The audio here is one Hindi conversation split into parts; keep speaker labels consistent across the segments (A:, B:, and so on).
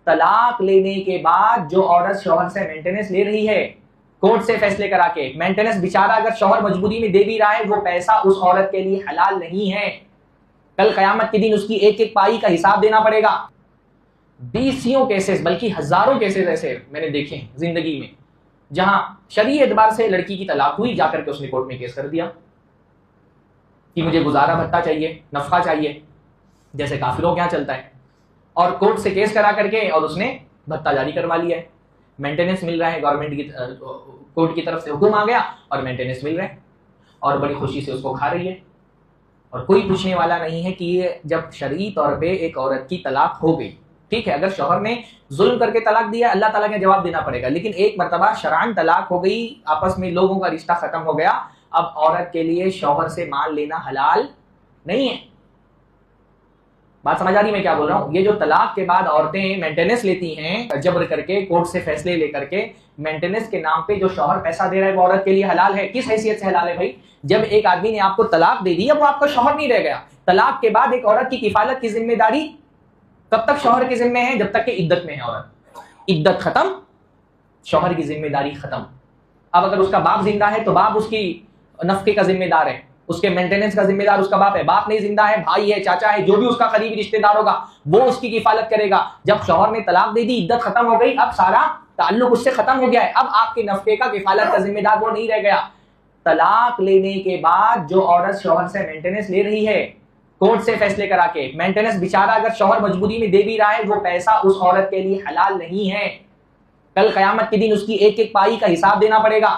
A: तलाक लेने के बाद जो औरत शौहर से मेंटेनेंस ले रही है, कोर्ट से फैसले करा के मेंटेनेंस, बेचारा अगर शौहर मजबूरी में दे भी रहा है, वो पैसा उस औरत के लिए हलाल नहीं है। कल कयामत के दिन उसकी एक एक पाई का हिसाब देना पड़ेगा। बीसियों केसेस, बल्कि हजारों केसेस ऐसे मैंने देखे जिंदगी में, जहां शरई एतबार से लड़की की तलाक हुई, जाकर के उसने कोर्ट में केस कर दिया कि मुझे गुजारा भत्ता चाहिए, नफका चाहिए, जैसे काफिरों के यहाँ चलता है, और कोर्ट से केस करा करके और उसने भत्ता जारी करवा लिया है, मेंटेनेंस मिल रहा है, गवर्नमेंट की कोर्ट की तरफ से हुक्म आ गया और मेंटेनेंस मिल रहा है, और बड़ी खुशी से उसको खा रही है, और कोई पूछने वाला नहीं है कि ये जब शरई तौर पे एक औरत की तलाक हो गई, ठीक है, अगर शौहर ने जुल्म करके तलाक दिया, अल्लाह ताला के जवाब देना पड़ेगा, लेकिन एक मर्तबा शरअन तलाक हो गई, आपस में लोगों का रिश्ता खत्म हो गया, अब औरत के लिए शौहर से माल लेना हलाल नहीं है। बात समझ आ रही मैं क्या बोल रहा हूं? ये जो तलाक के बाद औरतें मेंटेनेंस लेती हैं जबर करके, कोर्ट से फैसले लेकर के, मेंटेनेंस के नाम पे जो शौहर पैसा दे रहा है वो औरत के लिए हलाल है। किस हैसियत से हलाल है भाई? जब एक आदमी ने आपको तलाक दे दी, अब वो आपका शौहर नहीं रह गया। तलाक के बाद एक औरत की किफालत की जिम्मेदारी कब तक शौहर के जिम्मे है? जब तक कि इद्दत में है औरत। इद्दत खत्म, शौहर की जिम्मेदारी खत्म। अब अगर उसका बाप जिंदा है तो बाप उसकी नफके का जिम्मेदार है, उसके मेंटेनेंस का जिम्मेदार उसका बाप है। बाप नहीं जिंदा है, भाई है, चाचा है, जो भी उसका करीबी रिश्तेदार होगा वो उसकी किफालत करेगा। जब शौहर ने तलाक दे दी, इद्दत खत्म हो गई, अब सारा ताल्लुक उससे खत्म हो गया है, अब आपके नफके का किफालत का जिम्मेदार वो नहीं रह गया। तलाक लेने के बाद जो औरत शौहर से मेंटेनेंस ले रही है, कोर्ट से फैसले करा के, मेंटेनेंस, बेचारा अगर शौहर मजबूरी में दे भी रहा है, वो पैसा उस औरत के लिए हलाल नहीं है। कल कयामत के दिन उसकी एक एक पाई का हिसाब देना पड़ेगा।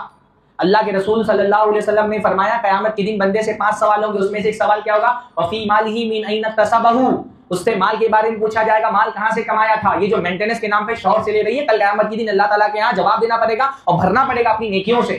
A: अल्लाह के रसूल सल्लल्लाहु अलैहि वसल्लम ने फरमाया, कयामत के दिन बंदे से 5 सवाल होंगे, उसमें से एक सवाल क्या होगा? वफी मालिही मिन ऐन इक्तसबहू, उससे माल के बारे में पूछा जाएगा, माल कहां से कमाया था। ये जो मेंटेनेंस के नाम पे शौहर से ले रही है, कल कयामत के दिन अल्लाह ताला के यहाँ जवाब देना पड़ेगा और भरना पड़ेगा अपनी नेकियों से।